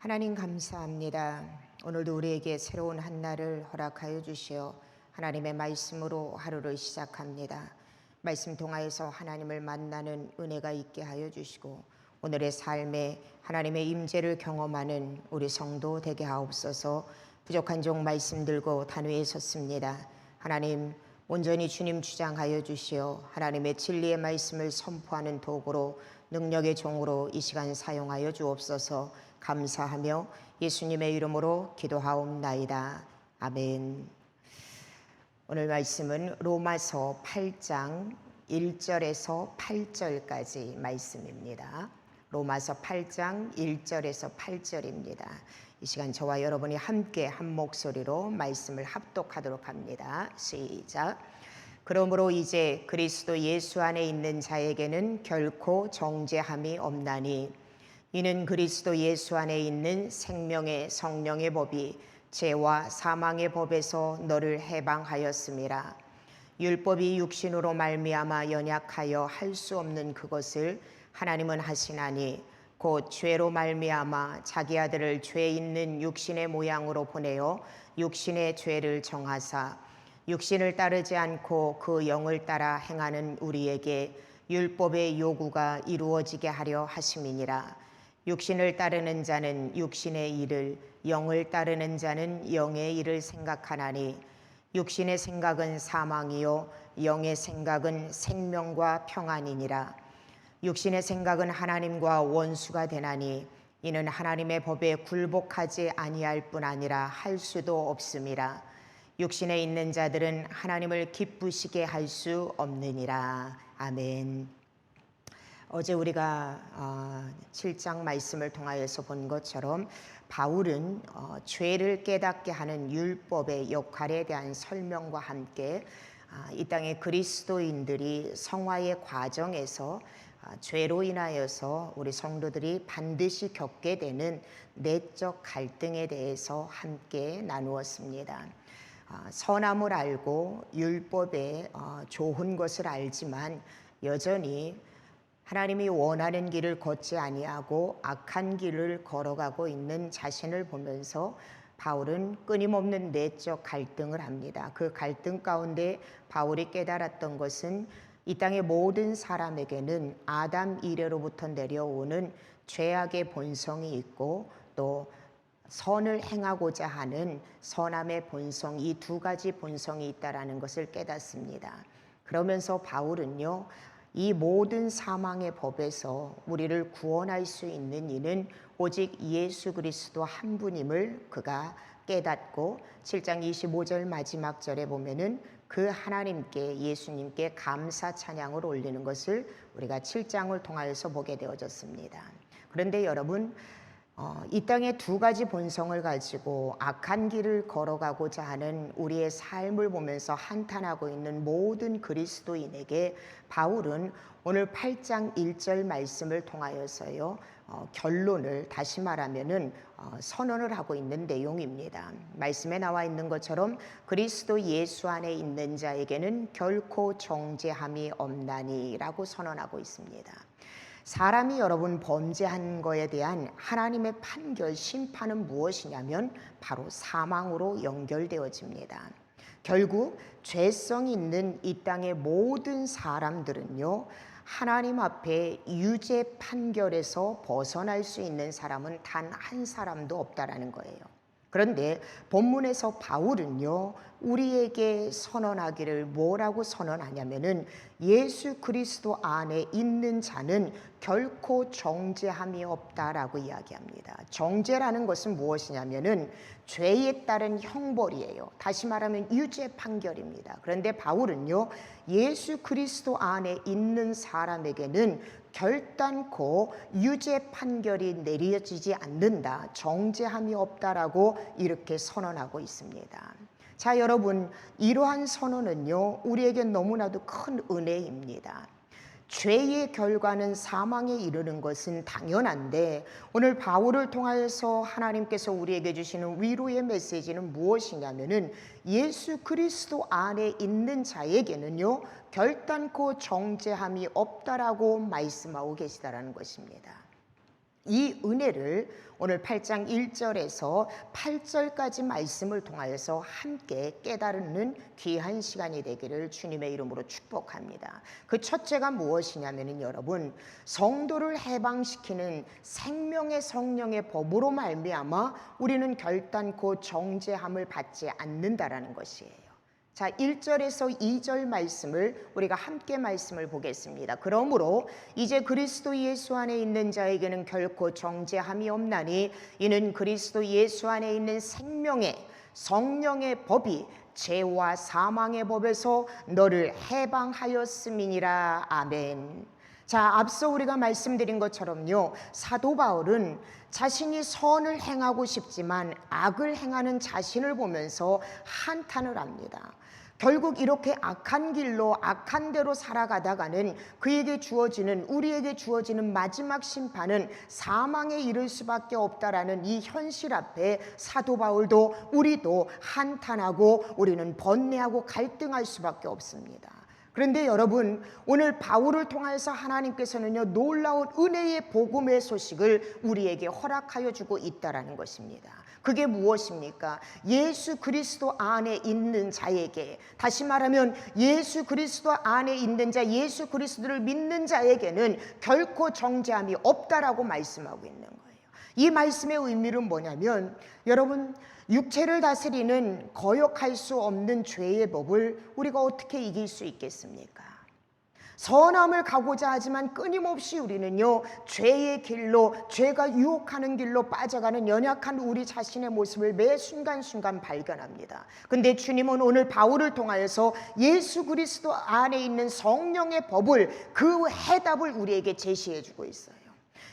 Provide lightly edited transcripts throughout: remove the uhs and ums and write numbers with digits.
하나님 감사합니다. 오늘도 우리에게 새로운 한날을 허락하여 주시어 하나님의 말씀으로 하루를 시작합니다. 말씀 통하여서 하나님을 만나는 은혜가 있게 하여 주시고 오늘의 삶에 하나님의 임재를 경험하는 우리 성도 되게 하옵소서. 부족한 종 말씀 들고 단위에 섰습니다. 하나님 온전히 주님 주장하여 주시어 하나님의 진리의 말씀을 선포하는 도구로 능력의 종으로 이 시간 사용하여 주옵소서. 감사하며 예수님의 이름으로 기도하옵나이다. 아멘. 오늘 말씀은 로마서 8장 1절에서 8절까지 말씀입니다. 로마서 8장 1절에서 8절입니다. 이 시간 저와 여러분이 함께 한 목소리로 말씀을 합독하도록 합니다. 시작. 그러므로 이제 그리스도 예수 안에 있는 자에게는 결코 정죄함이 없나니 이는 그리스도 예수 안에 있는 생명의 성령의 법이 죄와 사망의 법에서 너를 해방하였음이라. 율법이 육신으로 말미암아 연약하여 할 수 없는 그것을 하나님은 하시나니 곧 죄로 말미암아 자기 아들을 죄 있는 육신의 모양으로 보내어 육신의 죄를 정하사 육신을 따르지 않고 그 영을 따라 행하는 우리에게 율법의 요구가 이루어지게 하려 하심이니라. 육신을 따르는 자는 육신의 일을, 영을 따르는 자는 영의 일을 생각하나니 육신의 생각은 사망이요 영의 생각은 생명과 평안이니라. 육신의 생각은 하나님과 원수가 되나니 이는 하나님의 법에 굴복하지 아니할 뿐 아니라 할 수도 없음이라. 육신에 있는 자들은 하나님을 기쁘시게 할 수 없느니라. 아멘. 어제 우리가 7장 말씀을 통하여서 본 것처럼 바울은 죄를 깨닫게 하는 율법의 역할에 대한 설명과 함께 이 땅의 그리스도인들이 성화의 과정에서 죄로 인하여서 우리 성도들이 반드시 겪게 되는 내적 갈등에 대해서 함께 나누었습니다. 선함을 알고 율법의 좋은 것을 알지만 여전히 하나님이 원하는 길을 걷지 아니하고 악한 길을 걸어가고 있는 자신을 보면서 바울은 끊임없는 내적 갈등을 합니다. 그 갈등 가운데 바울이 깨달았던 것은 이 땅의 모든 사람에게는 아담 이래로부터 내려오는 죄악의 본성이 있고 또 선을 행하고자 하는 선함의 본성, 이 두 가지 본성이 있다라는 것을 깨닫습니다. 그러면서 바울은요, 이 모든 사망의 법에서 우리를 구원할 수 있는 이는 오직 예수 그리스도 한 분임을 그가 깨닫고 7장 25절 마지막 절에 보면은 그 하나님께 예수님께 감사 찬양을 올리는 것을 우리가 7장을 통하여서 보게 되어졌습니다. 그런데 여러분 이 땅의 두 가지 본성을 가지고 악한 길을 걸어가고자 하는 우리의 삶을 보면서 한탄하고 있는 모든 그리스도인에게 바울은 오늘 8장 1절 말씀을 통하여서요 결론을 다시 말하면은 선언을 하고 있는 내용입니다. 말씀에 나와 있는 것처럼 그리스도 예수 안에 있는 자에게는 결코 정죄함이 없나니라고 선언하고 있습니다. 사람이 여러분 범죄한 거에 대한 하나님의 판결, 심판은 무엇이냐면 바로 사망으로 연결되어집니다. 결국 죄성 있는 이 땅의 모든 사람들은요, 하나님 앞에 유죄 판결에서 벗어날 수 있는 사람은 단 한 사람도 없다라는 거예요. 그런데 본문에서 바울은요, 우리에게 선언하기를 뭐라고 선언하냐면은 예수 그리스도 안에 있는 자는 결코 정죄함이 없다라고 이야기합니다. 정죄라는 것은 무엇이냐면은 죄에 따른 형벌이에요. 다시 말하면 유죄 판결입니다. 그런데 바울은요, 예수 그리스도 안에 있는 사람에게는 결단코 유죄 판결이 내려지지 않는다, 정죄함이 없다라고 이렇게 선언하고 있습니다. 자, 여러분, 이러한 선언은요 우리에게 너무나도 큰 은혜입니다. 죄의 결과는 사망에 이르는 것은 당연한데 오늘 바울을 통하여서 하나님께서 우리에게 주시는 위로의 메시지는 무엇이냐면은 예수 그리스도 안에 있는 자에게는요 결단코 정죄함이 없다라고 말씀하고 계시다라는 것입니다. 이 은혜를 오늘 8장 1절에서 8절까지 말씀을 통하여서 함께 깨달는 귀한 시간이 되기를 주님의 이름으로 축복합니다. 그 첫째가 무엇이냐면은 여러분, 성도를 해방시키는 생명의 성령의 법으로 말미암아 우리는 결단코 정죄함을 받지 않는다라는 것이에요. 자, 1절에서 2절 말씀을 우리가 함께 말씀을 보겠습니다. 그러므로 이제 그리스도 예수 안에 있는 자에게는 결코 정죄함이 없나니 이는 그리스도 예수 안에 있는 생명의 성령의 법이 죄와 사망의 법에서 너를 해방하였음이니라. 아멘. 자, 앞서 우리가 말씀드린 것처럼요, 사도 바울은 자신이 선을 행하고 싶지만 악을 행하는 자신을 보면서 한탄을 합니다. 결국 이렇게 악한 길로 악한 대로 살아가다가는 우리에게 주어지는 마지막 심판은 사망에 이를 수밖에 없다라는 이 현실 앞에 사도 바울도 우리도 한탄하고 우리는 번뇌하고 갈등할 수밖에 없습니다. 그런데 여러분, 오늘 바울을 통해서 하나님께서는요, 놀라운 은혜의 복음의 소식을 우리에게 허락하여 주고 있다라는 것입니다. 그게 무엇입니까? 예수 그리스도 안에 있는 자에게, 다시 말하면 예수 그리스도 안에 있는 자, 예수 그리스도를 믿는 자에게는 결코 정죄함이 없다라고 말씀하고 있는 거예요. 이 말씀의 의미는 뭐냐면, 여러분, 육체를 다스리는 거역할 수 없는 죄의 법을 우리가 어떻게 이길 수 있겠습니까? 선함을 가고자 하지만 끊임없이 우리는요, 죄의 길로, 죄가 유혹하는 길로 빠져가는 연약한 우리 자신의 모습을 매 순간순간 발견합니다. 근데 주님은 오늘 바울을 통하여서 예수 그리스도 안에 있는 성령의 법을, 그 해답을 우리에게 제시해 주고 있어요.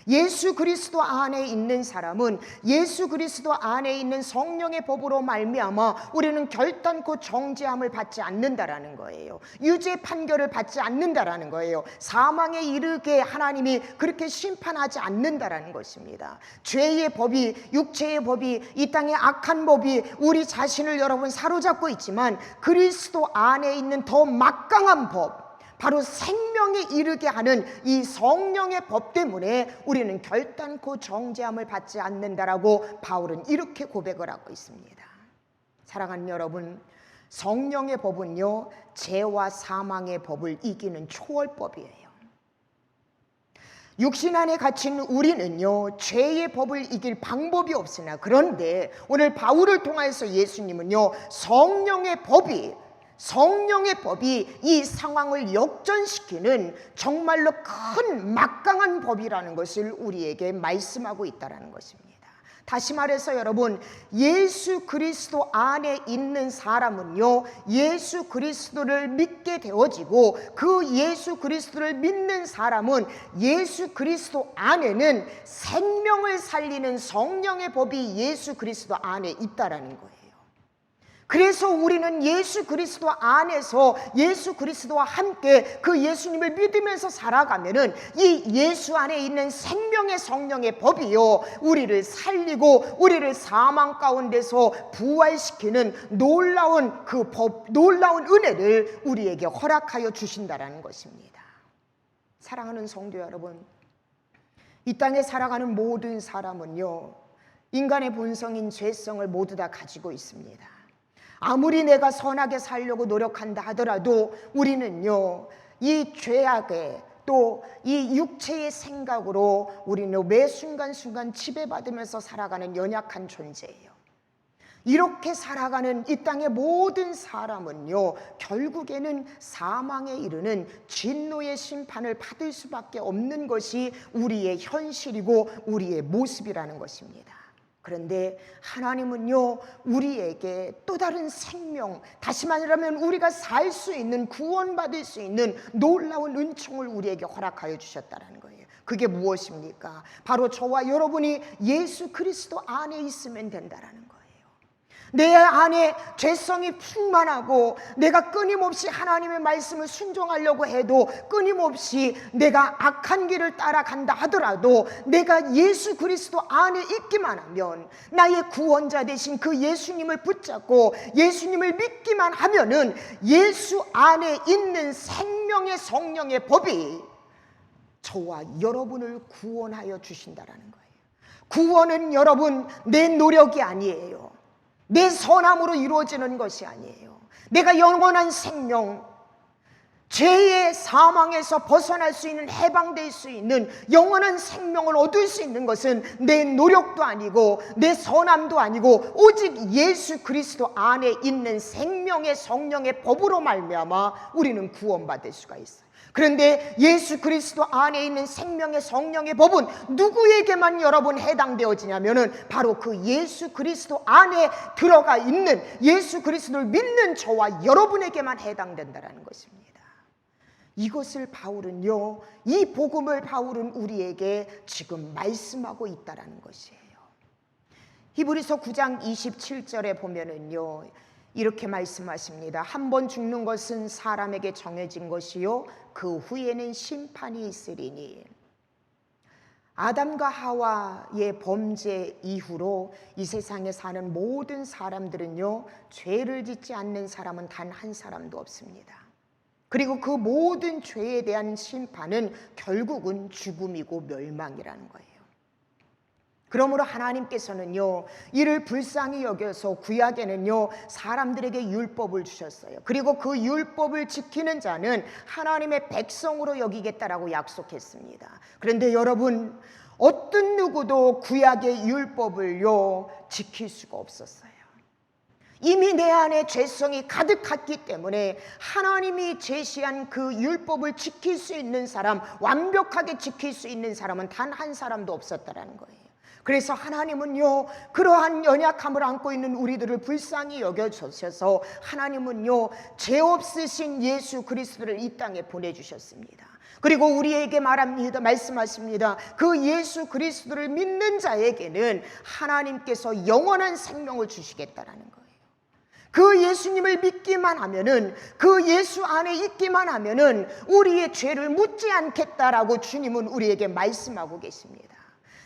예수 그리스도 안에 있는 사람은 예수 그리스도 안에 있는 성령의 법으로 말미암아 우리는 결단코 정죄함을 받지 않는다라는 거예요. 유죄 판결을 받지 않는다라는 거예요. 사망에 이르게 하나님이 그렇게 심판하지 않는다라는 것입니다. 죄의 법이, 육체의 법이, 이 땅의 악한 법이 우리 자신을 여러분 사로잡고 있지만 그리스도 안에 있는 더 막강한 법, 바로 생명에 이르게 하는 이 성령의 법 때문에 우리는 결단코 정죄함을 받지 않는다라고 바울은 이렇게 고백을 하고 있습니다. 사랑하는 여러분, 성령의 법은요, 죄와 사망의 법을 이기는 초월법이에요. 육신 안에 갇힌 우리는요, 죄의 법을 이길 방법이 없으나, 그런데 오늘 바울을 통해서 예수님은요, 성령의 법이 이 상황을 역전시키는 정말로 큰 막강한 법이라는 것을 우리에게 말씀하고 있다는 것입니다. 다시 말해서 여러분, 예수 그리스도 안에 있는 사람은요, 예수 그리스도를 믿게 되어지고, 그 예수 그리스도를 믿는 사람은 예수 그리스도 안에는 생명을 살리는 성령의 법이 예수 그리스도 안에 있다라는 거예요. 그래서 우리는 예수 그리스도 안에서 예수 그리스도와 함께 그 예수님을 믿으면서 살아가면은 이 예수 안에 있는 생명의 성령의 법이요, 우리를 살리고 우리를 사망 가운데서 부활시키는 놀라운 그 법, 놀라운 은혜를 우리에게 허락하여 주신다라는 것입니다. 사랑하는 성도 여러분, 이 땅에 살아가는 모든 사람은요, 인간의 본성인 죄성을 모두 다 가지고 있습니다. 아무리 내가 선하게 살려고 노력한다 하더라도 우리는요, 이 죄악에 또 이 육체의 생각으로 우리는 매 순간순간 지배받으면서 살아가는 연약한 존재예요. 이렇게 살아가는 이 땅의 모든 사람은요, 결국에는 사망에 이르는 진노의 심판을 받을 수밖에 없는 것이 우리의 현실이고 우리의 모습이라는 것입니다. 그런데 하나님은요, 우리에게 또 다른 생명, 다시 말하면 우리가 살 수 있는, 구원받을 수 있는 놀라운 은총을 우리에게 허락하여 주셨다는 거예요. 그게 무엇입니까? 바로 저와 여러분이 예수 그리스도 안에 있으면 된다라는 거예요. 내 안에 죄성이 충만하고 내가 끊임없이 하나님의 말씀을 순종하려고 해도, 끊임없이 내가 악한 길을 따라간다 하더라도 내가 예수 그리스도 안에 있기만 하면, 나의 구원자 되신 그 예수님을 붙잡고 예수님을 믿기만 하면은 예수 안에 있는 생명의 성령의 법이 저와 여러분을 구원하여 주신다라는 거예요. 구원은 여러분 내 노력이 아니에요. 내 선함으로 이루어지는 것이 아니에요. 내가 영원한 생명, 죄의 사망에서 벗어날 수 있는, 해방될 수 있는 영원한 생명을 얻을 수 있는 것은 내 노력도 아니고 내 선함도 아니고 오직 예수 그리스도 안에 있는 생명의 성령의 법으로 말미암아 우리는 구원받을 수가 있어요. 그런데 예수 그리스도 안에 있는 생명의 성령의 법은 누구에게만 여러분 해당되어지냐면은 바로 그 예수 그리스도 안에 들어가 있는, 예수 그리스도를 믿는 저와 여러분에게만 해당된다는 것입니다. 이것을 바울은요, 이 복음을 바울은 우리에게 지금 말씀하고 있다는 것이에요. 히브리서 9장 27절에 보면은요, 이렇게 말씀하십니다. 한 번 죽는 것은 사람에게 정해진 것이요 그 후에는 심판이 있으리니. 아담과 하와의 범죄 이후로 이 세상에 사는 모든 사람들은요, 죄를 짓지 않는 사람은 단 한 사람도 없습니다. 그리고 그 모든 죄에 대한 심판은 결국은 죽음이고 멸망이라는 거예요. 그러므로 하나님께서는요, 이를 불쌍히 여겨서 구약에는요 사람들에게 율법을 주셨어요. 그리고 그 율법을 지키는 자는 하나님의 백성으로 여기겠다라고 약속했습니다. 그런데 여러분, 어떤 누구도 구약의 율법을요 지킬 수가 없었어요. 이미 내 안에 죄성이 가득했기 때문에 하나님이 제시한 그 율법을 지킬 수 있는 사람, 완벽하게 지킬 수 있는 사람은 단 한 사람도 없었다라는 거예요. 그래서 하나님은요, 그러한 연약함을 안고 있는 우리들을 불쌍히 여겨주셔서 하나님은요, 죄 없으신 예수 그리스도를 이 땅에 보내주셨습니다. 그리고 우리에게 말씀하십니다. 그 예수 그리스도를 믿는 자에게는 하나님께서 영원한 생명을 주시겠다라는 거예요. 그 예수님을 믿기만 하면은, 그 예수 안에 있기만 하면은 우리의 죄를 묻지 않겠다라고 주님은 우리에게 말씀하고 계십니다.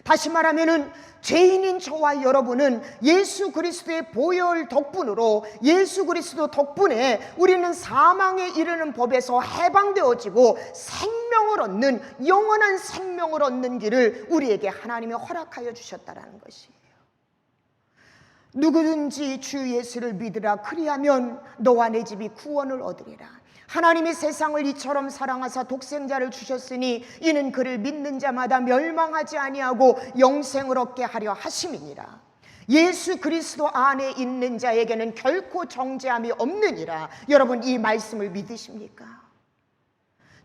다시 말하면은 죄인인 저와 여러분은 예수 그리스도의 보혈 덕분으로, 예수 그리스도 덕분에 우리는 사망에 이르는 법에서 해방되어지고 생명을 얻는, 영원한 생명을 얻는 길을 우리에게 하나님이 허락하여 주셨다라는 것이에요. 누구든지 주 예수를 믿으라, 그리하면 너와 내 집이 구원을 얻으리라. 하나님이 세상을 이처럼 사랑하사 독생자를 주셨으니 이는 그를 믿는 자마다 멸망하지 아니하고 영생을 얻게 하려 하심이니라. 예수 그리스도 안에 있는 자에게는 결코 정죄함이 없느니라. 여러분, 이 말씀을 믿으십니까?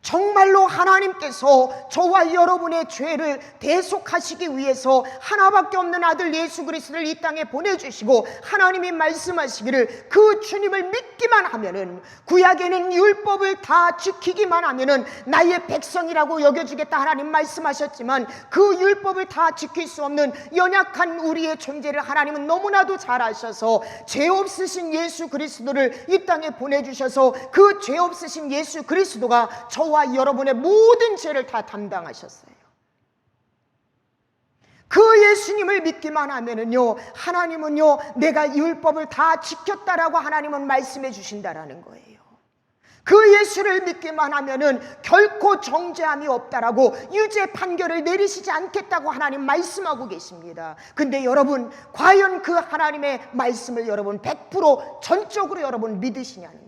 정말로 하나님께서 저와 여러분의 죄를 대속하시기 위해서 하나밖에 없는 아들 예수 그리스도를 이 땅에 보내주시고, 하나님이 말씀하시기를 그 주님을 믿기만 하면은, 구약에는 율법을 다 지키기만 하면은 나의 백성이라고 여겨주겠다 하나님 말씀하셨지만, 그 율법을 다 지킬 수 없는 연약한 우리의 존재를 하나님은 너무나도 잘 아셔서 죄 없으신 예수 그리스도를 이 땅에 보내주셔서 그 죄 없으신 예수 그리스도가 저와 여러분의 모든 죄를 다 담당하셨어요. 그 예수님을 믿기만 하면은요, 하나님은요, 내가 율법을 다 지켰다라고 하나님은 말씀해 주신다라는 거예요. 그 예수를 믿기만 하면은 결코 정죄함이 없다라고 유죄 판결을 내리시지 않겠다고 하나님 말씀하고 계십니다. 근데 여러분, 과연 그 하나님의 말씀을 여러분 100% 전적으로 여러분 믿으시냐는 거예요.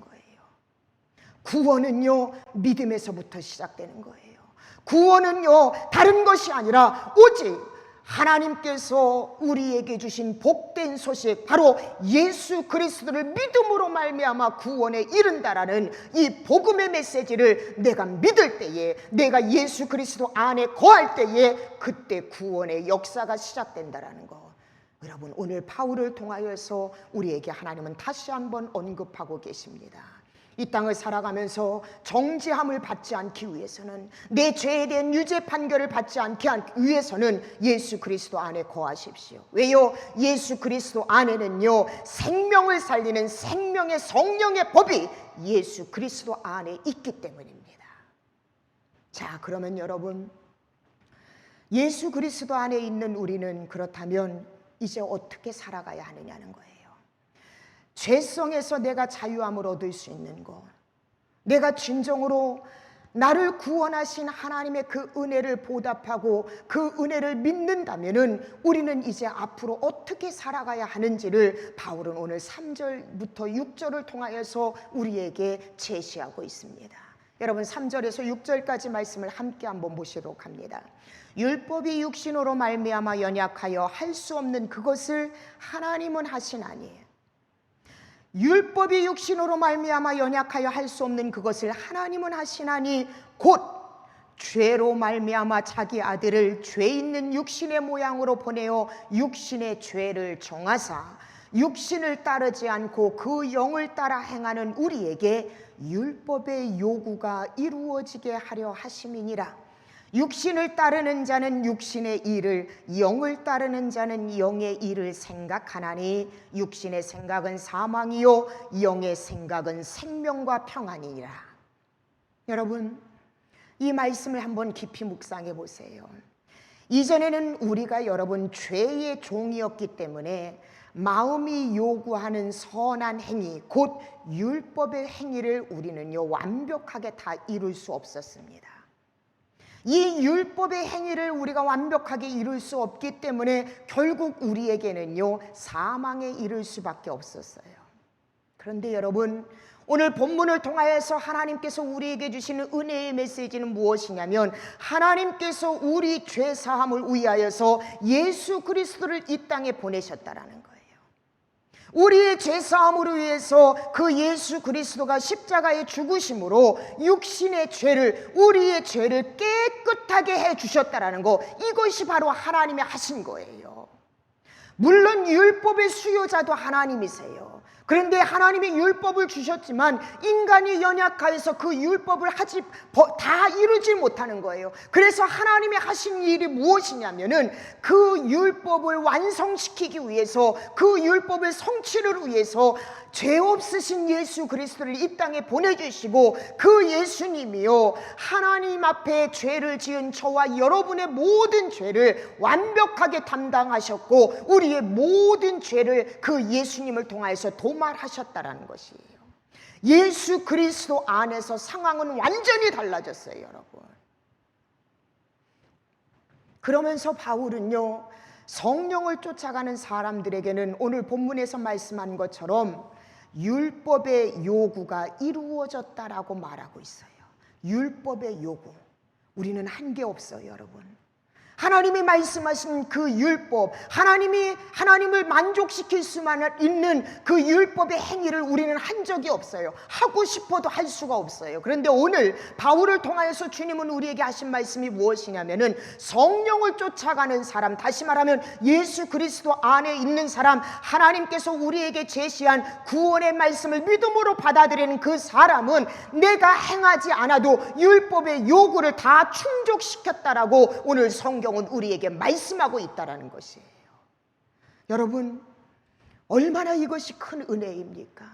구원은요, 믿음에서부터 시작되는 거예요. 구원은요, 다른 것이 아니라 오직 하나님께서 우리에게 주신 복된 소식, 바로 예수 그리스도를 믿음으로 말미암아 구원에 이른다라는 이 복음의 메시지를 내가 믿을 때에, 내가 예수 그리스도 안에 거할 때에 그때 구원의 역사가 시작된다라는 거, 여러분, 오늘 바울을 통하여서 우리에게 하나님은 다시 한번 언급하고 계십니다. 이 땅을 살아가면서 정죄함을 받지 않기 위해서는, 내 죄에 대한 유죄 판결을 받지 않기 위해서는 예수 그리스도 안에 거하십시오. 왜요? 예수 그리스도 안에는요, 생명을 살리는 생명의 성령의 법이 예수 그리스도 안에 있기 때문입니다. 자, 그러면 여러분, 예수 그리스도 안에 있는 우리는 그렇다면 이제 어떻게 살아가야 하느냐는 거예요. 죄성에서 내가 자유함을 얻을 수 있는 것, 내가 진정으로 나를 구원하신 하나님의 그 은혜를 보답하고 그 은혜를 믿는다면은 우리는 이제 앞으로 어떻게 살아가야 하는지를 바울은 오늘 3절부터 6절을 통하여서 우리에게 제시하고 있습니다. 여러분 3절에서 6절까지 말씀을 함께 한번 보시도록 합니다. 율법이 육신으로 말미암아 연약하여 할 수 없는 그것을 하나님은 하시나니, 율법이 육신으로 말미암아 연약하여 할 수 없는 그것을 하나님은 하시나니 곧 죄로 말미암아 자기 아들을 죄 있는 육신의 모양으로 보내어 육신의 죄를 정하사 육신을 따르지 않고 그 영을 따라 행하는 우리에게 율법의 요구가 이루어지게 하려 하심이니라. 육신을 따르는 자는 육신의 일을, 영을 따르는 자는 영의 일을 생각하나니 육신의 생각은 사망이요 영의 생각은 생명과 평안이니라. 여러분, 이 말씀을 한번 깊이 묵상해 보세요. 이전에는 우리가 여러분 죄의 종이었기 때문에 마음이 요구하는 선한 행위, 곧 율법의 행위를 우리는요 완벽하게 다 이룰 수 없었습니다. 이 율법의 행위를 우리가 완벽하게 이룰 수 없기 때문에 결국 우리에게는요 사망에 이를 수밖에 없었어요. 그런데 여러분, 오늘 본문을 통하여서 하나님께서 우리에게 주시는 은혜의 메시지는 무엇이냐면, 하나님께서 우리 죄 사함을 위하여서 예수 그리스도를 이 땅에 보내셨다라는 거예요. 우리의 죄사함을 위해서 그 예수 그리스도가 십자가에 죽으심으로 육신의 죄를, 우리의 죄를 깨끗하게 해주셨다라는 거, 이것이 바로 하나님이 하신 거예요. 물론 율법의 수요자도 하나님이세요. 그런데 하나님이 율법을 주셨지만 인간이 연약하여서 그 율법을 다 이루지 못하는 거예요. 그래서 하나님이 하신 일이 무엇이냐면은 그 율법을 완성시키기 위해서, 그 율법의 성취를 위해서 죄 없으신 예수 그리스도를 이 땅에 보내주시고, 그 예수님이요 하나님 앞에 죄를 지은 저와 여러분의 모든 죄를 완벽하게 담당하셨고 우리의 모든 죄를 그 예수님을 통하여서 도말하셨다라는 것이에요. 예수 그리스도 안에서 상황은 완전히 달라졌어요, 여러분. 그러면서 바울은요 성령을 쫓아가는 사람들에게는 오늘 본문에서 말씀한 것처럼 율법의 요구가 이루어졌다라고 말하고 있어요. 율법의 요구, 우리는 한 게 없어요, 여러분. 하나님이 말씀하신 그 율법, 하나님을 만족시킬 수만 있는 그 율법의 행위를 우리는 한 적이 없어요. 하고 싶어도 할 수가 없어요. 그런데 오늘 바울을 통하여서 주님은 우리에게 하신 말씀이 무엇이냐면은 성령을 쫓아가는 사람, 다시 말하면 예수 그리스도 안에 있는 사람, 하나님께서 우리에게 제시한 구원의 말씀을 믿음으로 받아들이는 그 사람은 내가 행하지 않아도 율법의 요구를 다 충족시켰다라고 오늘 성경은 우리에게 말씀하고 있다라는 것이에요. 여러분, 얼마나 이것이 큰 은혜입니까?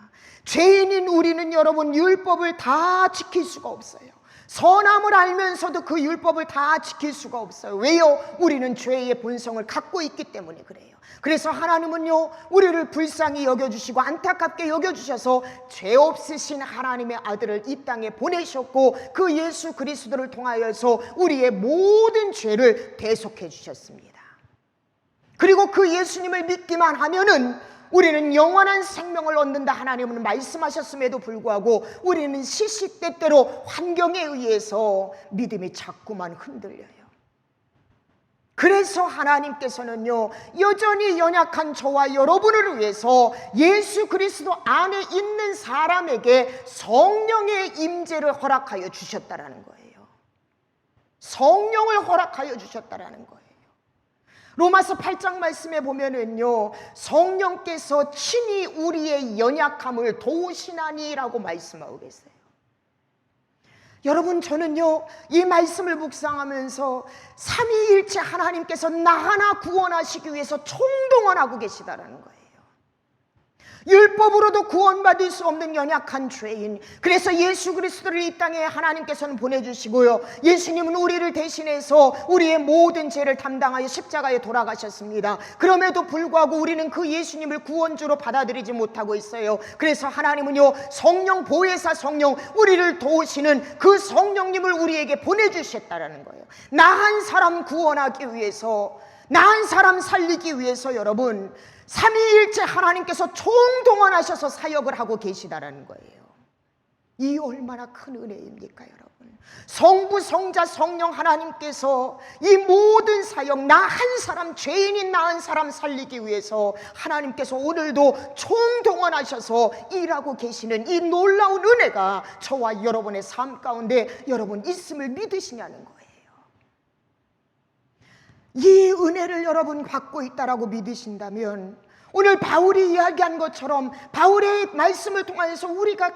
죄인인 우리는 여러분 율법을 다 지킬 수가 없어요. 선함을 알면서도 그 율법을 다 지킬 수가 없어요. 왜요? 우리는 죄의 본성을 갖고 있기 때문에 그래요. 그래서 하나님은요 우리를 불쌍히 여겨주시고 안타깝게 여겨주셔서 죄 없으신 하나님의 아들을 이 땅에 보내셨고, 그 예수 그리스도를 통하여서 우리의 모든 죄를 대속해 주셨습니다. 그리고 그 예수님을 믿기만 하면은 우리는 영원한 생명을 얻는다 하나님은 말씀하셨음에도 불구하고 우리는 시시때때로 환경에 의해서 믿음이 자꾸만 흔들려요. 그래서 하나님께서는요 여전히 연약한 저와 여러분을 위해서 예수 그리스도 안에 있는 사람에게 성령의 임재를 허락하여 주셨다라는 거예요. 성령을 허락하여 주셨다라는 거예요. 로마서 8장 말씀에 보면은요 성령께서 친히 우리의 연약함을 도우시나니라고 말씀하고 계세요. 여러분, 저는요 이 말씀을 묵상하면서 삼위일체 하나님께서 나 하나 구원하시기 위해서 총동원하고 계시다라는 거예요. 율법으로도 구원받을 수 없는 연약한 죄인, 그래서 예수 그리스도를 이 땅에 하나님께서는 보내주시고요, 예수님은 우리를 대신해서 우리의 모든 죄를 담당하여 십자가에 돌아가셨습니다. 그럼에도 불구하고 우리는 그 예수님을 구원주로 받아들이지 못하고 있어요. 그래서 하나님은요, 성령 보혜사 성령, 우리를 도우시는 그 성령님을 우리에게 보내주셨다라는 거예요. 나 한 사람 구원하기 위해서, 나 한 사람 살리기 위해서 여러분, 삼위일체 하나님께서 총동원하셔서 사역을 하고 계시다라는 거예요. 이 얼마나 큰 은혜입니까 여러분. 성부 성자 성령 하나님께서 이 모든 사역, 나 한 사람, 죄인인 나 한 사람 살리기 위해서 하나님께서 오늘도 총동원하셔서 일하고 계시는 이 놀라운 은혜가 저와 여러분의 삶 가운데 여러분 있음을 믿으시냐는 거예요. 이 은혜를 여러분 갖고 있다라고 믿으신다면, 오늘 바울이 이야기한 것처럼 바울의 말씀을 통해서 우리가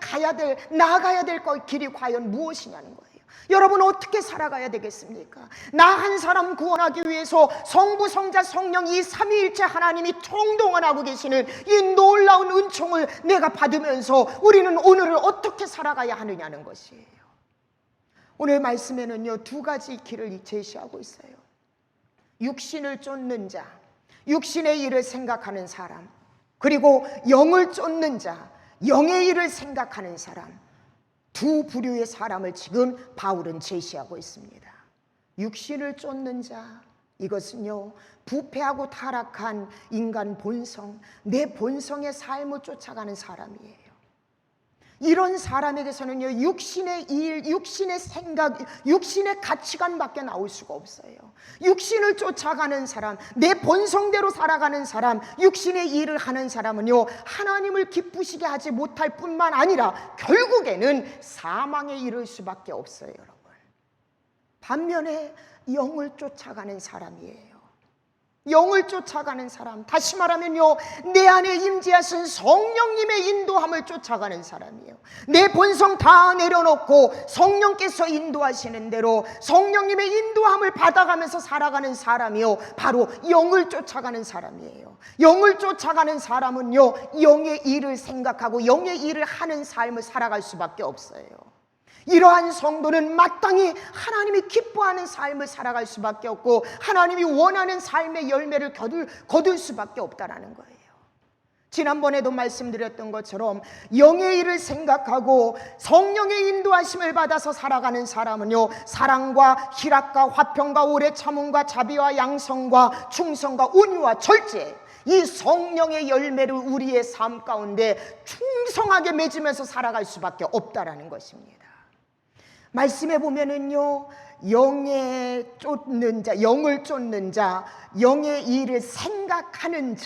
나아가야 될 길이 과연 무엇이냐는 거예요. 여러분 어떻게 살아가야 되겠습니까? 나 한 사람 구원하기 위해서 성부 성자 성령 이 삼위일체 하나님이 총동원하고 계시는 이 놀라운 은총을 내가 받으면서 우리는 오늘을 어떻게 살아가야 하느냐는 것이에요. 오늘 말씀에는요, 두 가지 길을 제시하고 있어요. 육신을 쫓는 자, 육신의 일을 생각하는 사람, 그리고 영을 쫓는 자, 영의 일을 생각하는 사람, 두 부류의 사람을 지금 바울은 제시하고 있습니다. 육신을 쫓는 자, 이것은요, 부패하고 타락한 인간 본성, 내 본성의 삶을 쫓아가는 사람이에요. 이런 사람에게서는요, 육신의 일, 육신의 생각, 육신의 가치관밖에 나올 수가 없어요. 육신을 쫓아가는 사람, 내 본성대로 살아가는 사람, 육신의 일을 하는 사람은요, 하나님을 기쁘시게 하지 못할 뿐만 아니라 결국에는 사망에 이를 수밖에 없어요, 여러분. 반면에 영을 쫓아가는 사람이에요. 영을 쫓아가는 사람, 다시 말하면요, 내 안에 임재하신 성령님의 인도함을 쫓아가는 사람이에요. 내 본성 다 내려놓고 성령께서 인도하시는 대로 성령님의 인도함을 받아가면서 살아가는 사람이요, 바로 영을 쫓아가는 사람이에요. 영을 쫓아가는 사람은요, 영의 일을 생각하고 영의 일을 하는 삶을 살아갈 수밖에 없어요. 이러한 성도는 마땅히 하나님이 기뻐하는 삶을 살아갈 수밖에 없고 하나님이 원하는 삶의 열매를 거둘 수밖에 없다라는 거예요. 지난번에도 말씀드렸던 것처럼 영의 일을 생각하고 성령의 인도하심을 받아서 살아가는 사람은요, 사랑과 희락과 화평과 오래 참음과 자비와 양성과 충성과 온유와 절제, 이 성령의 열매를 우리의 삶 가운데 충성하게 맺으면서 살아갈 수밖에 없다라는 것입니다. 말씀해 보면은요, 영을 쫓는 자, 영의 일을 생각하는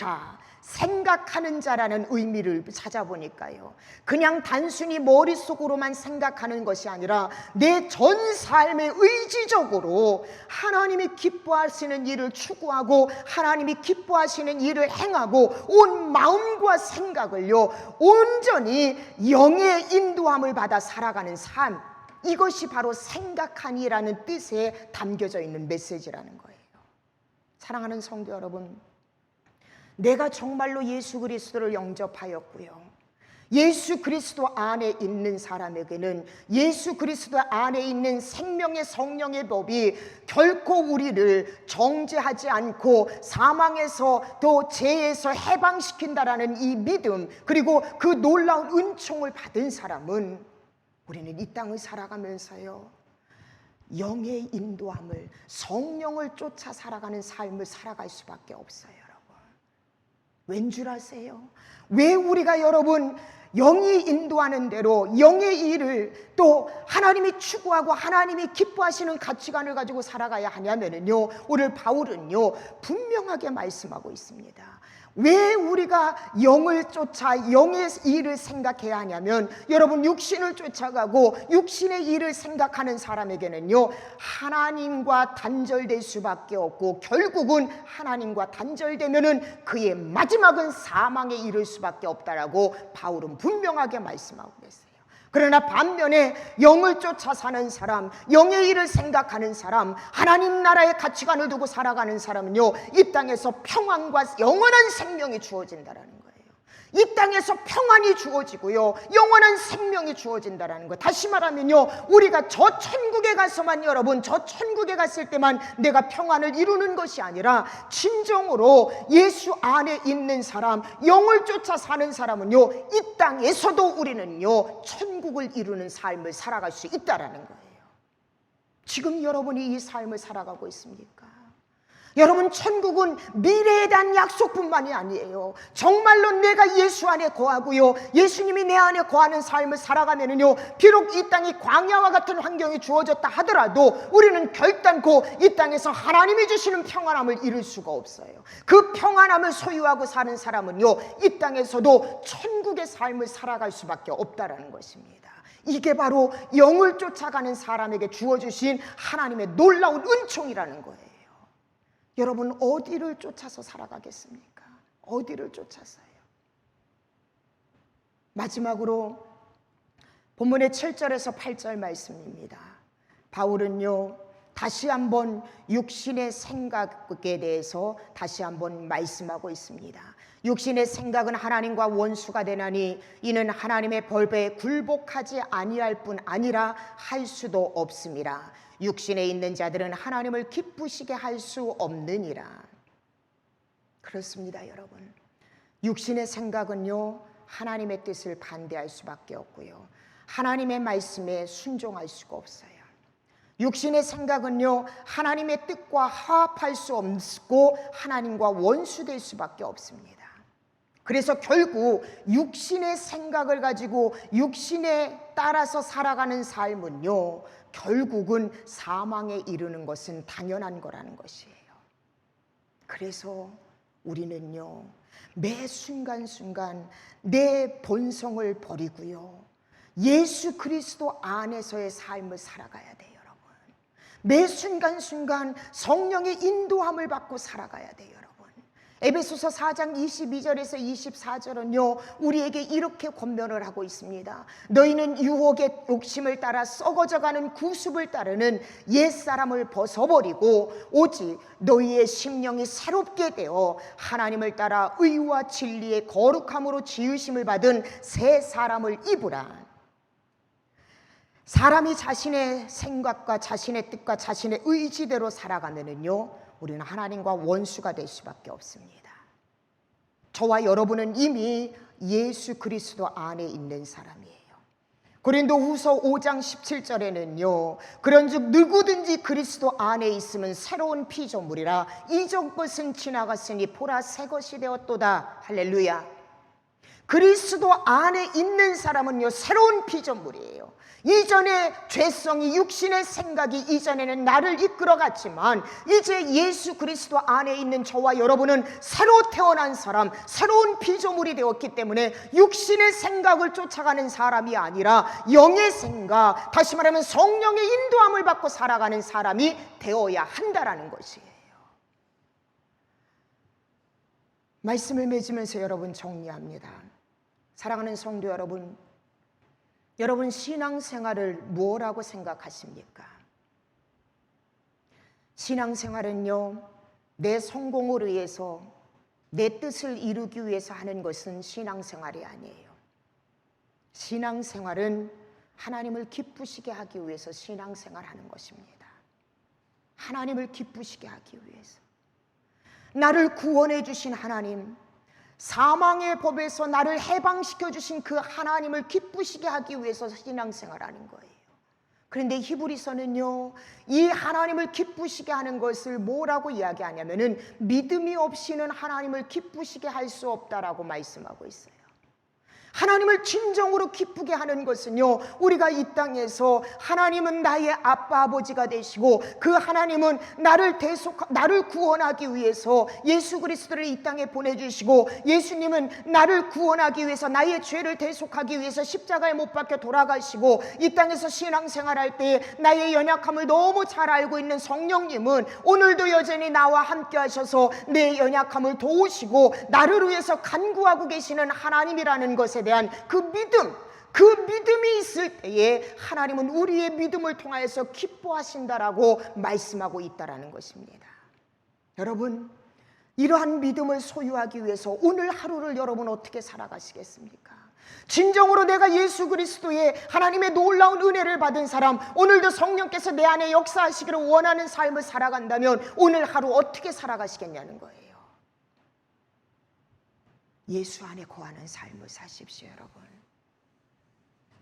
자라는 의미를 찾아보니까요, 그냥 단순히 머릿속으로만 생각하는 것이 아니라 내 전 삶에 의지적으로 하나님이 기뻐하시는 일을 추구하고 하나님이 기뻐하시는 일을 행하고 온 마음과 생각을요, 온전히 영의 인도함을 받아 살아가는 삶, 이것이 바로 생각하니라는 뜻에 담겨져 있는 메시지라는 거예요. 사랑하는 성도 여러분, 내가 정말로 예수 그리스도를 영접하였고요, 예수 그리스도 안에 있는 사람에게는 예수 그리스도 안에 있는 생명의 성령의 법이 결코 우리를 정죄하지 않고 사망에서 또 죄에서 해방시킨다라는 이 믿음, 그리고 그 놀라운 은총을 받은 사람은 우리는 이 땅을 살아가면서요, 영의 인도함을, 성령을 쫓아 살아가는 삶을 살아갈 수밖에 없어요. 여러분, 왠 줄 아세요? 왜 우리가 여러분 영이 인도하는 대로 영의 일을 또 하나님이 추구하고 하나님이 기뻐하시는 가치관을 가지고 살아가야 하냐면요, 오늘 바울은요 분명하게 말씀하고 있습니다. 왜 우리가 영을 쫓아 영의 일을 생각해야 하냐면, 여러분 육신을 쫓아가고 육신의 일을 생각하는 사람에게는요, 하나님과 단절될 수밖에 없고 결국은 하나님과 단절되면은 그의 마지막은 사망에 이를 수밖에 없다라고 바울은 분명하게 말씀하고 계세요. 그러나 반면에 영을 쫓아 사는 사람, 영의 일을 생각하는 사람, 하나님 나라의 가치관을 두고 살아가는 사람은요, 이 땅에서 평안과 영원한 생명이 주어진다는 거예요. 이 땅에서 평안이 주어지고요, 영원한 생명이 주어진다라는 것. 다시 말하면요, 우리가 저 천국에 가서만, 여러분, 저 천국에 갔을 때만 내가 평안을 이루는 것이 아니라 진정으로 예수 안에 있는 사람, 영을 쫓아 사는 사람은요, 이 땅에서도 우리는요 천국을 이루는 삶을 살아갈 수 있다라는 거예요. 지금 여러분이 이 삶을 살아가고 있습니까? 여러분, 천국은 미래에 대한 약속뿐만이 아니에요. 정말로 내가 예수 안에 거하고요, 예수님이 내 안에 거하는 삶을 살아가면은요, 비록 이 땅이 광야와 같은 환경이 주어졌다 하더라도 우리는 결단코 이 땅에서 하나님이 주시는 평안함을 잃을 수가 없어요. 그 평안함을 소유하고 사는 사람은요, 이 땅에서도 천국의 삶을 살아갈 수밖에 없다라는 것입니다. 이게 바로 영을 쫓아가는 사람에게 주어주신 하나님의 놀라운 은총이라는 거예요. 여러분, 어디를 쫓아서 살아가겠습니까? 어디를 쫓아서요? 마지막으로 본문의 7절에서 8절 말씀입니다. 바울은요, 다시 한번 육신의 생각에 대해서 다시 한번 말씀하고 있습니다. 육신의 생각은 하나님과 원수가 되나니 이는 하나님의 벌배에 굴복하지 아니할 뿐 아니라 할 수도 없습니다. 육신에 있는 자들은 하나님을 기쁘시게 할 수 없느니라. 그렇습니다, 여러분. 육신의 생각은요, 하나님의 뜻을 반대할 수밖에 없고요, 하나님의 말씀에 순종할 수가 없어요. 육신의 생각은요, 하나님의 뜻과 화합할 수 없고 하나님과 원수될 수밖에 없습니다. 그래서 결국 육신의 생각을 가지고 육신에 따라서 살아가는 삶은요, 결국은 사망에 이르는 것은 당연한 거라는 것이에요. 그래서 우리는요, 매 순간순간 내 본성을 버리고요, 예수 그리스도 안에서의 삶을 살아가야 돼요. 여러분, 매 순간순간 성령의 인도함을 받고 살아가야 돼요. 여러분, 에베소서 4장 22절에서 24절은요 우리에게 이렇게 권면을 하고 있습니다. 너희는 유혹의 욕심을 따라 썩어져가는 구습을 따르는 옛사람을 벗어버리고 오직 너희의 심령이 새롭게 되어 하나님을 따라 의와 진리의 거룩함으로 지으심을 받은 새 사람을 입으라. 사람이 자신의 생각과 자신의 뜻과 자신의 의지대로 살아가면은요, 우리는 하나님과 원수가 될 수밖에 없습니다. 저와 여러분은 이미 예수 그리스도 안에 있는 사람이에요. 고린도후서 5장 17절에는요, 그런즉 누구든지 그리스도 안에 있으면 새로운 피조물이라 이전 것은 지나갔으니 보라 새 것이 되었도다. 할렐루야. 그리스도 안에 있는 사람은요, 새로운 피조물이에요. 이전에 죄성이, 육신의 생각이 이전에는 나를 이끌어갔지만 이제 예수 그리스도 안에 있는 저와 여러분은 새로 태어난 사람, 새로운 피조물이 되었기 때문에 육신의 생각을 쫓아가는 사람이 아니라 영의 생각, 다시 말하면 성령의 인도함을 받고 살아가는 사람이 되어야 한다라는 것이에요. 말씀을 맺으면서 여러분 정리합니다. 사랑하는 성도 여러분, 여러분 신앙생활을 뭐라고 생각하십니까? 신앙생활은요, 내 성공을 위해서, 내 뜻을 이루기 위해서 하는 것은 신앙생활이 아니에요. 신앙생활은 하나님을 기쁘시게 하기 위해서 신앙생활하는 것입니다. 하나님을 기쁘시게 하기 위해서. 나를 구원해 주신 하나님, 사망의 법에서 나를 해방시켜 주신 그 하나님을 기쁘시게 하기 위해서 신앙생활하는 거예요. 그런데 히브리서는요, 이 하나님을 기쁘시게 하는 것을 뭐라고 이야기하냐면은 믿음이 없이는 하나님을 기쁘시게 할 수 없다라고 말씀하고 있어요. 하나님을 진정으로 기쁘게 하는 것은요, 우리가 이 땅에서 하나님은 나의 아빠 아버지가 되시고 그 하나님은 나를 구원하기 위해서 예수 그리스도를 이 땅에 보내주시고, 예수님은 나를 구원하기 위해서, 나의 죄를 대속하기 위해서 십자가에 못 박혀 돌아가시고, 이 땅에서 신앙생활할 때 나의 연약함을 너무 잘 알고 있는 성령님은 오늘도 여전히 나와 함께 하셔서 내 연약함을 도우시고 나를 위해서 간구하고 계시는 하나님이라는 것에 대한 그 믿음이 있을 때에 하나님은 우리의 믿음을 통하여서 기뻐하신다라고 말씀하고 있다라는 것입니다. 여러분, 이러한 믿음을 소유하기 위해서 오늘 하루를 여러분 어떻게 살아가시겠습니까? 진정으로 내가 예수 그리스도의 하나님의 놀라운 은혜를 받은 사람, 오늘도 성령께서 내 안에 역사하시기를 원하는 삶을 살아간다면 오늘 하루 어떻게 살아가시겠냐는 거예요. 예수 안에 거하는 삶을 사십시오, 여러분.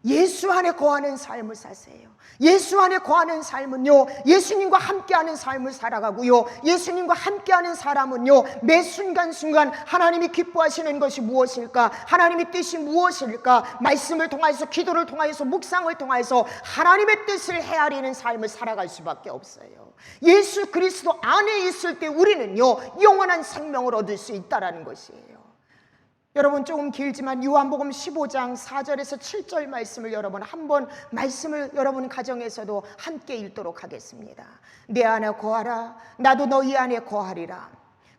예수 안에 거하는 삶을 사세요. 예수 안에 거하는 삶은요, 예수님과 함께하는 삶을 살아가고요, 예수님과 함께하는 사람은요, 매 순간순간 하나님이 기뻐하시는 것이 무엇일까, 하나님의 뜻이 무엇일까, 말씀을 통해서, 기도를 통해서, 묵상을 통해서 하나님의 뜻을 헤아리는 삶을 살아갈 수밖에 없어요. 예수 그리스도 안에 있을 때 우리는요, 영원한 생명을 얻을 수 있다는 것이에요. 여러분, 조금 길지만 요한복음 15장 4절에서 7절 말씀을 여러분 한번 말씀을 여러분 가정에서도 함께 읽도록 하겠습니다. 내 안에 거하라, 나도 너희 안에 거하리라.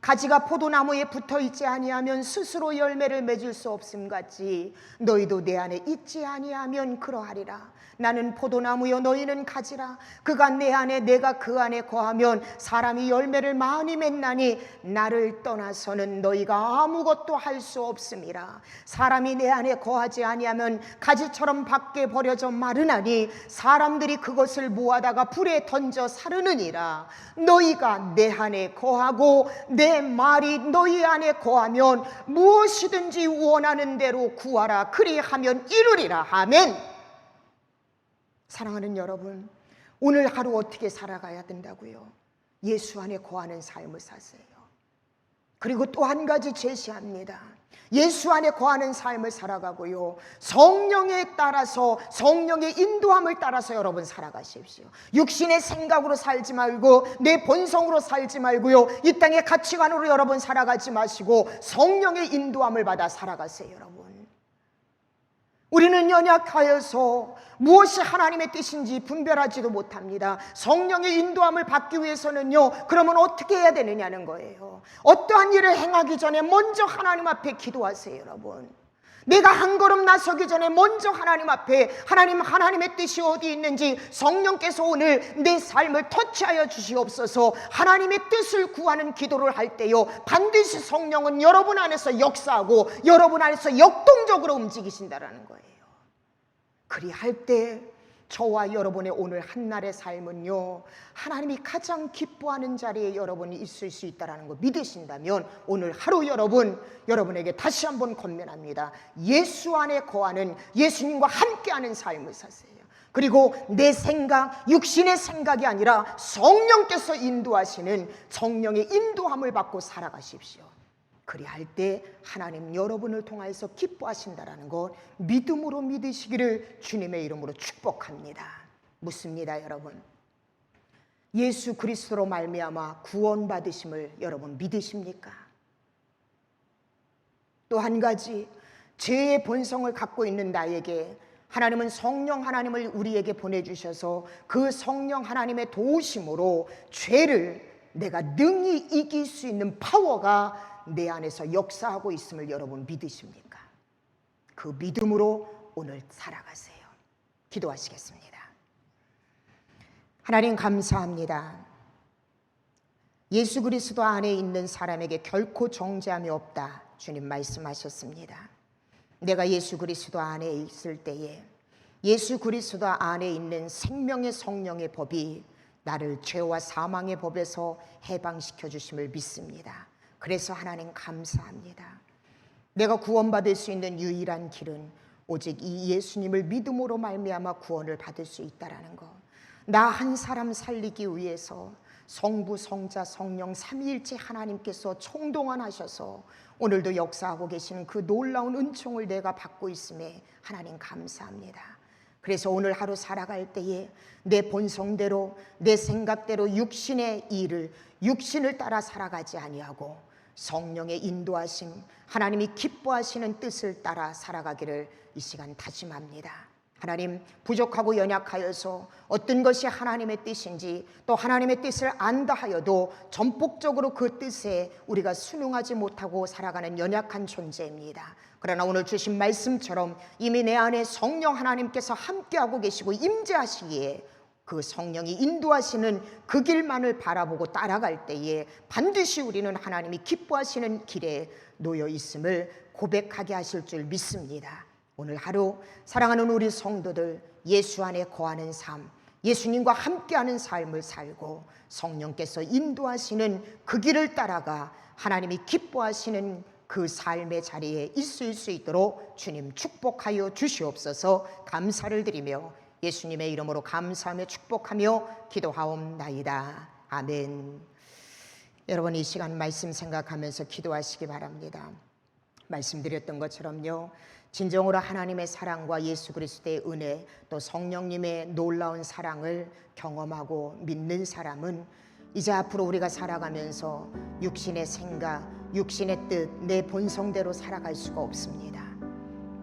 가지가 포도나무에 붙어있지 아니하면 스스로 열매를 맺을 수 없음 같이 너희도 내 안에 있지 아니하면 그러하리라. 나는 포도나무요 너희는 가지라. 그가 내 안에 내가 그 안에 거하면 사람이 열매를 많이 맺나니 나를 떠나서는 너희가 아무것도 할 수 없음이라. 사람이 내 안에 거하지 아니하면 가지처럼 밖에 버려져 마르나니 사람들이 그것을 모아다가 불에 던져 사르느니라. 너희가 내 안에 거하고 내 말이 너희 안에 거하면 무엇이든지 원하는 대로 구하라. 그리하면 이루리라. 아멘. 사랑하는 여러분, 오늘 하루 어떻게 살아가야 된다고요? 예수 안에 거하는 삶을 사세요. 그리고 또 한 가지 제시합니다. 예수 안에 거하는 삶을 살아가고요, 성령에 따라서, 성령의 인도함을 따라서 여러분 살아가십시오. 육신의 생각으로 살지 말고 내 본성으로 살지 말고요, 이 땅의 가치관으로 여러분 살아가지 마시고 성령의 인도함을 받아 살아가세요. 여러분, 우리는 연약하여서 무엇이 하나님의 뜻인지 분별하지도 못합니다. 성령의 인도함을 받기 위해서는요, 그러면 어떻게 해야 되느냐는 거예요. 어떠한 일을 행하기 전에 먼저 하나님 앞에 기도하세요. 여러분, 내가 한 걸음 나서기 전에 먼저 하나님 앞에 하나님의 뜻이 어디 있는지 성령께서 오늘 내 삶을 터치하여 주시옵소서. 하나님의 뜻을 구하는 기도를 할 때요, 반드시 성령은 여러분 안에서 역사하고 여러분 안에서 역동적으로 움직이신다라는 거예요. 그리할 때 저와 여러분의 오늘 한날의 삶은요, 하나님이 가장 기뻐하는 자리에 여러분이 있을 수 있다는 거 믿으신다면 오늘 하루 여러분에게 다시 한번 권면합니다. 예수 안에 거하는, 예수님과 함께하는 삶을 사세요. 그리고 내 생각, 육신의 생각이 아니라 성령께서 인도하시는 성령의 인도함을 받고 살아가십시오. 그리할 때 하나님 여러분을 통하여서 기뻐하신다라는 것 믿음으로 믿으시기를 주님의 이름으로 축복합니다. 묻습니다. 여러분, 예수 그리스도로 말미암아 구원받으심을 여러분 믿으십니까? 또 한 가지, 죄의 본성을 갖고 있는 나에게 하나님은 성령 하나님을 우리에게 보내주셔서 그 성령 하나님의 도우심으로 죄를 내가 능히 이길 수 있는 파워가 내 안에서 역사하고 있음을 여러분 믿으십니까? 그 믿음으로 오늘 살아가세요. 기도하시겠습니다. 하나님 감사합니다. 예수 그리스도 안에 있는 사람에게 결코 정죄함이 없다, 주님 말씀하셨습니다. 내가 예수 그리스도 안에 있을 때에 예수 그리스도 안에 있는 생명의 성령의 법이 나를 죄와 사망의 법에서 해방시켜 주심을 믿습니다. 그래서 하나님 감사합니다. 내가 구원받을 수 있는 유일한 길은 오직 이 예수님을 믿음으로 말미암아 구원을 받을 수 있다라는 것. 나 한 사람 살리기 위해서 성부, 성자, 성령 삼위일체 하나님께서 총동원하셔서 오늘도 역사하고 계시는 그 놀라운 은총을 내가 받고 있음에 하나님 감사합니다. 그래서 오늘 하루 살아갈 때에 내 본성대로, 내 생각대로 육신의 일을, 육신을 따라 살아가지 아니하고 성령의 인도하심, 하나님이 기뻐하시는 뜻을 따라 살아가기를 이 시간 다짐합니다. 하나님, 부족하고 연약하여서 어떤 것이 하나님의 뜻인지 또 하나님의 뜻을 안다 하여도 전폭적으로 그 뜻에 우리가 순응하지 못하고 살아가는 연약한 존재입니다. 그러나 오늘 주신 말씀처럼 이미 내 안에 성령 하나님께서 함께하고 계시고 임재하시기에 그 성령이 인도하시는 그 길만을 바라보고 따라갈 때에 반드시 우리는 하나님이 기뻐하시는 길에 놓여 있음을 고백하게 하실 줄 믿습니다. 오늘 하루 사랑하는 우리 성도들, 예수 안에 거하는 삶, 예수님과 함께하는 삶을 살고 성령께서 인도하시는 그 길을 따라가 하나님이 기뻐하시는 그 삶의 자리에 있을 수 있도록 주님 축복하여 주시옵소서. 감사를 드리며 예수님의 이름으로 감사하며 축복하며 기도하옵나이다. 아멘. 여러분, 이 시간 말씀 생각하면서 기도하시기 바랍니다. 말씀드렸던 것처럼요, 진정으로 하나님의 사랑과 예수 그리스도의 은혜, 또 성령님의 놀라운 사랑을 경험하고 믿는 사람은 이제 앞으로 우리가 살아가면서 육신의 생각, 육신의 뜻, 내 본성대로 살아갈 수가 없습니다.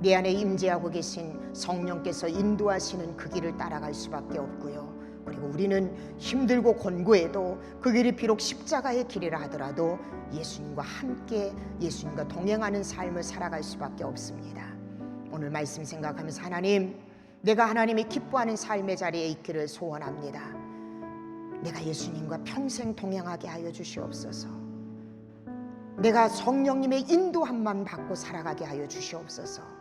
내 안에 임재하고 계신 성령께서 인도하시는 그 길을 따라갈 수밖에 없고요. 그리고 우리는 힘들고 곤고해도 그 길이 비록 십자가의 길이라 하더라도 예수님과 함께, 예수님과 동행하는 삶을 살아갈 수밖에 없습니다. 오늘 말씀 생각하면서 하나님, 내가 하나님이 기뻐하는 삶의 자리에 있기를 소원합니다. 내가 예수님과 평생 동행하게 하여 주시옵소서. 내가 성령님의 인도함만 받고 살아가게 하여 주시옵소서.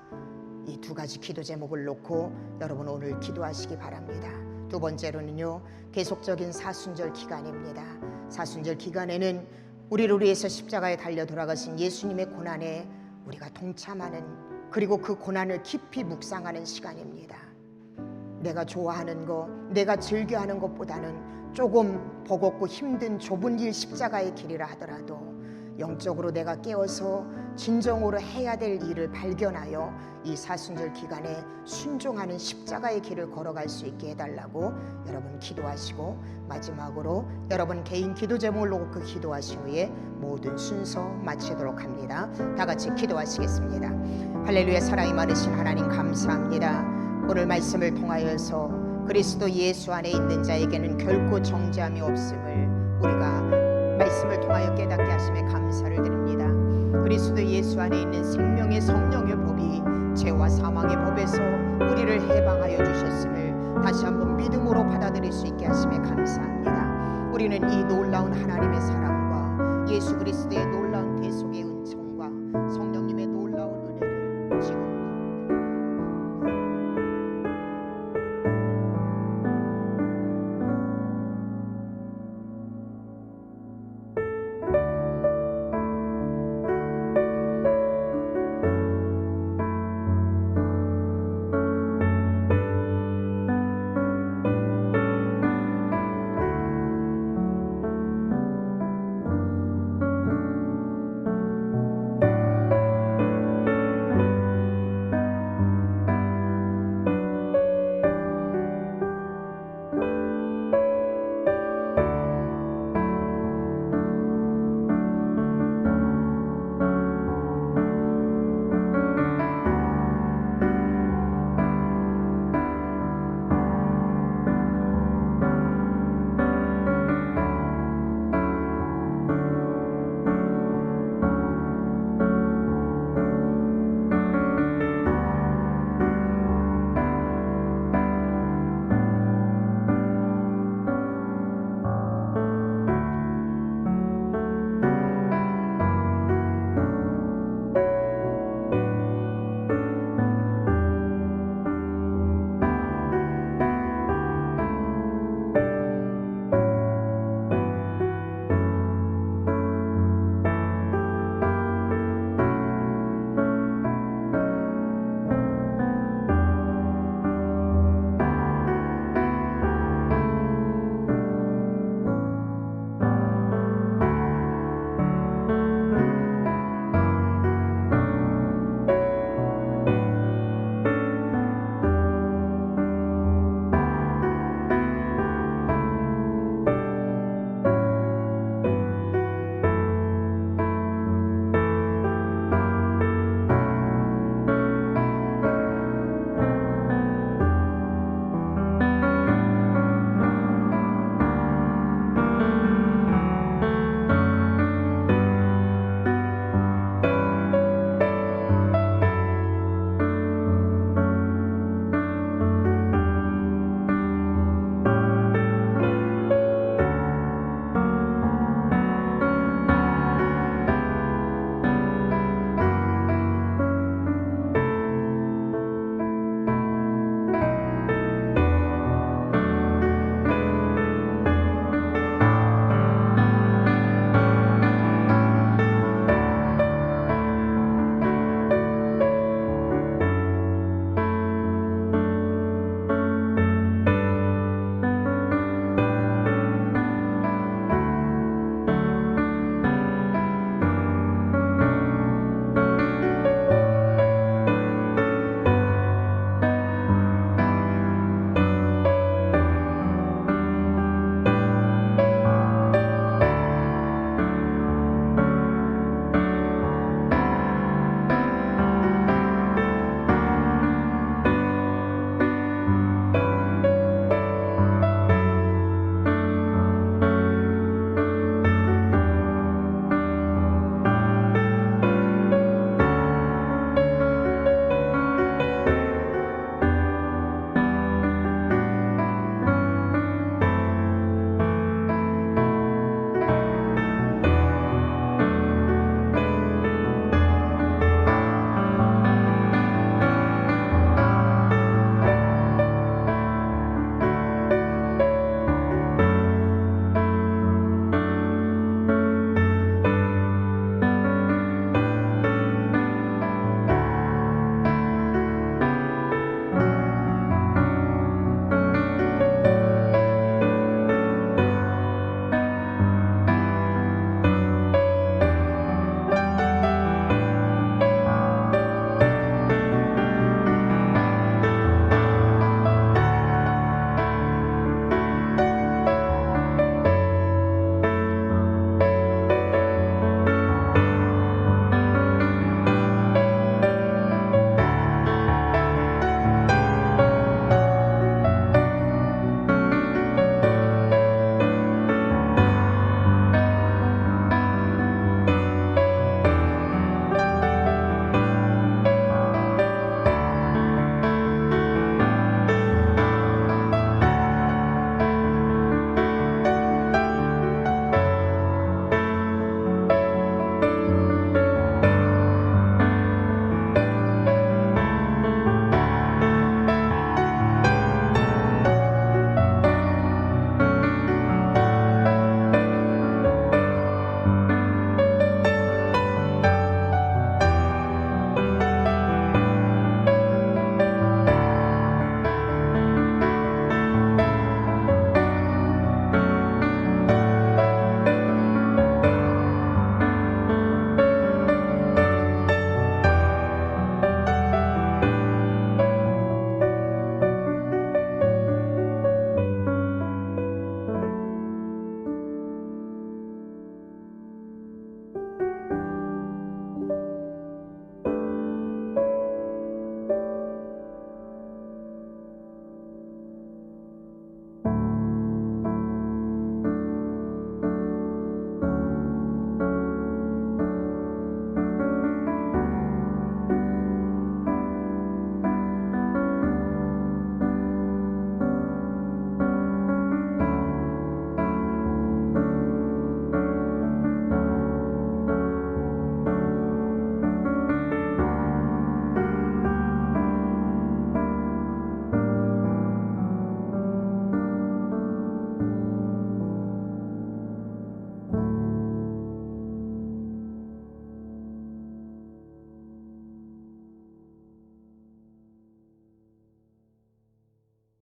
이 두 가지 기도 제목을 놓고 여러분 오늘 기도하시기 바랍니다. 두 번째로는요, 계속적인 사순절 기간입니다. 사순절 기간에는 우리를 위해서 십자가에 달려 돌아가신 예수님의 고난에 우리가 동참하는, 그리고 그 고난을 깊이 묵상하는 시간입니다. 내가 좋아하는 것, 내가 즐겨하는 것보다는 조금 버겁고 힘든 좁은 길, 십자가의 길이라 하더라도 영적으로 내가 깨어서 진정으로 해야 될 일을 발견하여 이 사순절 기간에 순종하는 십자가의 길을 걸어갈 수 있게 해달라고 여러분 기도하시고, 마지막으로 여러분 개인 기도 제목을 놓고 그 기도하신 후에 모든 순서 마치도록 합니다. 다 같이 기도하시겠습니다. 할렐루야. 사랑이 많으신 하나님 감사합니다. 오늘 말씀을 통하여서 그리스도 예수 안에 있는 자에게는 결코 정죄함이 없음을 우리가 말씀을 통하여 깨닫게 하심에 감사를 드립니다. 그리스도 예수 안에 있는 생명의 성령의 법이 죄와 사망의 법에서 우리를 해방하여 주셨음을 다시 한번 믿음으로 받아들일 수 있게 하심에 감사합니다. 우리는 이 놀라운 하나님의 사랑과 예수 그리스도의 놀라운 대속의 은총과 성령님의 놀라운 은혜를 지금